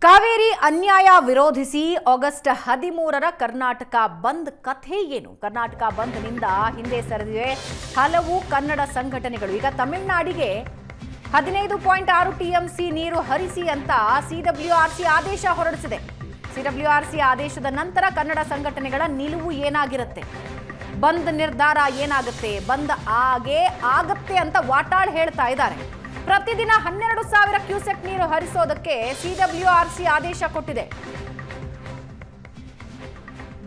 ಕಾವೇರಿ ಅನ್ಯಾಯ ವಿರೋಧಿಸಿ ಆಗಸ್ಟ್ 13ರ ಕರ್ನಾಟಕ ಬಂದ್ ಕಥೆ ಏನು? ಕರ್ನಾಟಕ ಬಂದ್ನಿಂದ ಹಿಂದೆ ಸರಿದಿವೆ ಹಲವು ಕನ್ನಡ ಸಂಘಟನೆಗಳು. ಈಗ ತಮಿಳುನಾಡಿಗೆ 15.6 ಟಿಎಂಸಿ ನೀರು ಹರಿಸಿ ಅಂತ ಸಿಡಬ್ಲ್ಯೂಆರ್ಸಿ ಆದೇಶ ಹೊರಡಿಸಿದೆ. ಸಿಡಬ್ಲ್ಯೂಆರ್ಸಿ ಆದೇಶದ ನಂತರ ಕನ್ನಡ ಸಂಘಟನೆಗಳ ನಿಲುವು ಏನಾಗಿರುತ್ತೆ, ಬಂದ್ ನಿರ್ಧಾರ ಏನಾಗುತ್ತೆ, ಬಂದ್ ಆಗತ್ತೆ ಅಂತ ವಾಟಾಳ್ ಹೇಳ್ತಾ ಇದ್ದಾರೆ. ಪ್ರತಿದಿನ 12,000 ಕ್ಯೂಸೆಕ್ ನೀರು ಹರಿಸೋದಕ್ಕೆ ಸಿಡಬ್ಲ್ಯೂಆರ್ಸಿ ಆದೇಶ ಕೊಟ್ಟಿದೆ.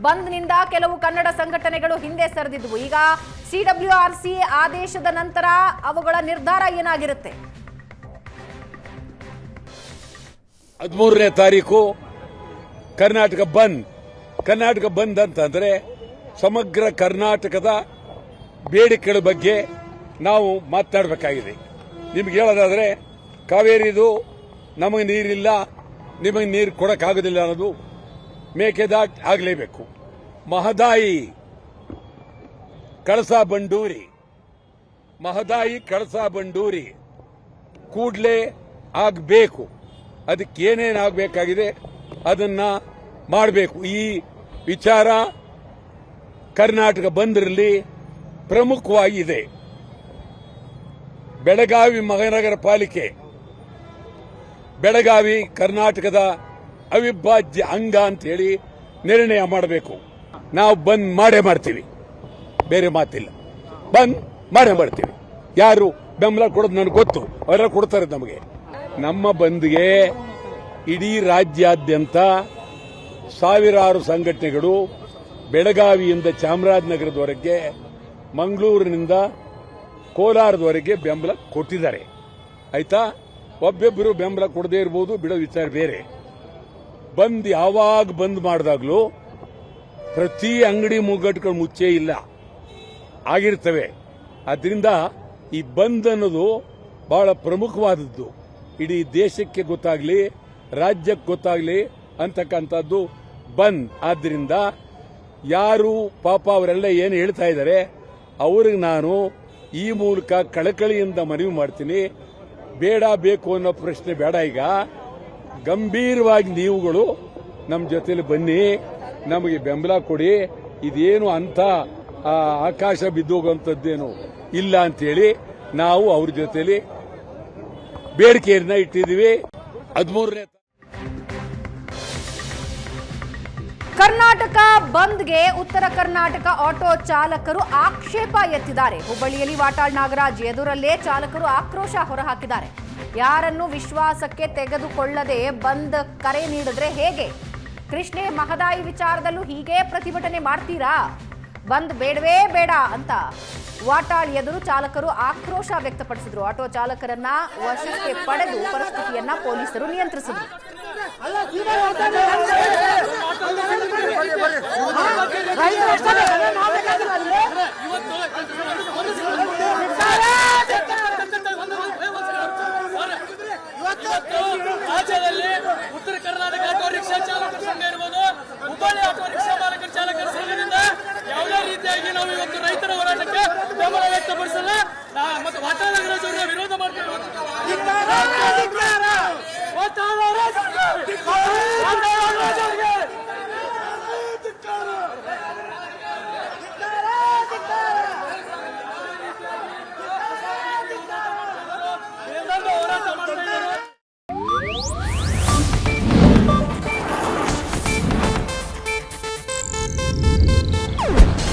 ಬಂದ್ನಿಂದ ಕೆಲವು ಕನ್ನಡ ಸಂಘಟನೆಗಳು ಹಿಂದೆ ಸರಿದಿದ್ವು. ಈಗ ಸಿಡಬ್ಲ್ಯೂಆರ್ಸಿ ಆದೇಶದ ನಂತರ ಅವುಗಳ ನಿರ್ಧಾರ ಏನಾಗಿರುತ್ತೆ? 13ನೇ ತಾರೀಕು ಕರ್ನಾಟಕ ಬಂದ್ ಅಂತಂದ್ರೆ ಸಮಗ್ರ ಕರ್ನಾಟಕದ ಬೇಡಿಕೆಗಳ ಬಗ್ಗೆ ನಾವು ಮಾತನಾಡಬೇಕಾಗಿದೆ. ನಿಮ್ಗೆ ಹೇಳೋದಾದ್ರೆ ಕಾವೇರಿದು ನಮಗೆ ನೀರಿಲ್ಲ, ನಿಮಗೆ ನೀರು ಕೊಡಕ್ಕಾಗೋದಿಲ್ಲ ಅನ್ನೋದು ಮೇಕೆದಾಟ್ ಆಗಲೇಬೇಕು. ಮಹದಾಯಿ ಕಳಸಾ ಬಂಡೂರಿ ಕೂಡಲೇ ಆಗಬೇಕು. ಅದಕ್ಕೆ ಏನೇನು ಆಗಬೇಕಾಗಿದೆ ಅದನ್ನ ಮಾಡಬೇಕು. ಈ ವಿಚಾರ ಕರ್ನಾಟಕ ಬಂದ್ರಲ್ಲಿ ಪ್ರಮುಖವಾಗಿದೆ. ಬೆಳಗಾವಿ ಮಹಾನಗರ ಪಾಲಿಕೆ, ಬೆಳಗಾವಿ ಕರ್ನಾಟಕದ ಅವಿಭಾಜ್ಯ ಅಂಗ ಅಂತ ಹೇಳಿ ನಿರ್ಣಯ ಮಾಡಬೇಕು. ನಾವು ಬಂದ್ ಮಾಡೇ ಮಾಡ್ತೀವಿ, ಬೇರೆ ಮಾತಿಲ್ಲ. ಬಂದ್ ಮಾಡೇ ಮಾಡ್ತೀವಿ. ಯಾರು ಬೆಂಬಲ ಕೊಡೋದು ನನಗೆ ಗೊತ್ತು, ಅವರೆಲ್ಲ ಕೊಡ್ತಾರೆ ನಮಗೆ. ನಮ್ಮ ಬಂದ್ಗೆ ಇಡೀ ರಾಜ್ಯಾದ್ಯಂತ ಸಾವಿರಾರು ಸಂಘಟನೆಗಳು ಬೆಳಗಾವಿಯಿಂದ ಚಾಮರಾಜನಗರದವರೆಗೆ, ಮಂಗಳೂರಿನಿಂದ ಕೋಲಾರದವರೆಗೆ ಬೆಂಬಲ ಕೊಟ್ಟಿದ್ದಾರೆ. ಆಯ್ತಾ? ಒಬ್ಬೊಬ್ಬರು ಬೆಂಬಲ ಕೊಡದೇ ಇರಬಹುದು, ಬಿಡೋ ವಿಚಾರ ಬೇರೆ. ಯಾವಾಗ ಬಂದ್ ಮಾಡಿದಾಗ್ಲೂ ಪ್ರತಿ ಅಂಗಡಿ ಮುಗ್ಗಟ್ಟುಗಳು ಮುಚ್ಚೇ ಇಲ್ಲ ಆಗಿರ್ತವೆ. ಆದ್ರಿಂದ ಈ ಬಂದ್ ಅನ್ನೋದು ಬಹಳ ಪ್ರಮುಖವಾದದ್ದು. ಇಡೀ ದೇಶಕ್ಕೆ ಗೊತ್ತಾಗ್ಲಿ, ರಾಜ್ಯಕ್ಕೆ ಗೊತ್ತಾಗ್ಲಿ ಅಂತಕ್ಕಂಥದ್ದು ಬಂದ್. ಆದ್ರಿಂದ ಯಾರು ಪಾಪ ಅವರೆಲ್ಲ ಏನು ಹೇಳ್ತಾ ಇದ್ದಾರೆ ಅವ್ರಿಗೆ ನಾನು ಈ ಮೂಲಕ ಕಳಕಳಿಯಿಂದ ಮನವಿ ಮಾಡ್ತೀನಿ. ಬೇಡ ಬೇಕು ಅನ್ನೋ ಪ್ರಶ್ನೆ ಬೇಡ. ಈಗ ಗಂಭೀರವಾಗಿ ನೀವುಗಳು ನಮ್ಮ ಜೊತೆಲಿ ಬನ್ನಿ, ನಮಗೆ ಬೆಂಬಲ ಕೊಡಿ. ಇದೇನು ಅಂತ ಆಕಾಶ ಬಿದ್ದೋಗುವಂಥದ್ದೇನು ಇಲ್ಲ ಅಂತೇಳಿ ನಾವು ಅವ್ರ ಜೊತೆಲಿ ಬೇಡಿಕೆಯನ್ನ ಇಟ್ಟಿದ್ದೀವಿ. 13ನೇ ಕರ್ನಾಟಕ ಬಂದ್ಗೆ ಉತ್ತರ ಕರ್ನಾಟಕ ಆಟೋ ಚಾಲಕರು ಆಕ್ಷೇಪ ಎತ್ತಿದ್ದಾರೆ. ಹುಬ್ಬಳ್ಳಿಯಲ್ಲಿ ವಾಟಾಳ್ ನಾಗರಾಜ್ ಎದುರಲ್ಲೇ ಚಾಲಕರು ಆಕ್ರೋಶ ಹೊರಹಾಕಿದ್ದಾರೆ. ಯಾರನ್ನು ವಿಶ್ವಾಸಕ್ಕೆ ತೆಗೆದುಕೊಳ್ಳದೆ ಬಂದ್ ಕರೆ ನೀಡಿದ್ರೆ ಹೇಗೆ? ಕೃಷ್ಣೆ ಮಹದಾಯಿ ವಿಚಾರದಲ್ಲೂ ಹೀಗೆ ಪ್ರತಿಭಟನೆ ಮಾಡ್ತೀರಾ? ಬಂದ್ ಬೇಡವೇ ಬೇಡ ಅಂತ ವಾಟಾಳ್ ಎದುರು ಚಾಲಕರು ಆಕ್ರೋಶ ವ್ಯಕ್ತಪಡಿಸಿದ್ರು. ಆಟೋ ಚಾಲಕರನ್ನ ವಶಕ್ಕೆ ಪಡೆದು ಪರಿಸ್ಥಿತಿಯನ್ನ ಪೊಲೀಸರು ನಿಯಂತ್ರಿಸಿದ್ರು. ರಾಜ್ಯದಲ್ಲಿ ಉತ್ತರ ಕರ್ನಾಟಕ ಆಟೋ ರಿಕ್ಷಾ ಚಾಲಕರ ಸಂಘ ಇರ್ಬೋದು, ಹುಬ್ಬಳ್ಳಿ ಆಟೋ ರಿಕ್ಷಾ ಮಾಲಕರ ಚಾಲಕರ ಸಂಘದಿಂದ ಯಾವುದೇ ರೀತಿಯಾಗಿ ನಾವು ಇವತ್ತು ರೈತರ ಹೋರಾಟಕ್ಕೆ ಬೆಂಬಲ ವ್ಯಕ್ತಪಡಿಸಲ್ಲ. ಮತ್ತು ವಾಟಾಳ್ ನಾಗರಾಜ್ ಅವರ ವಿರೋಧ ಮಾಡ್ತೀವಿ.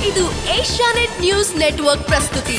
ಇದು ಏಷ್ಯಾನೆಟ್ ನ್ಯೂಸ್ ನೆಟ್ವರ್ಕ್ ಪ್ರಸ್ತುತಿ.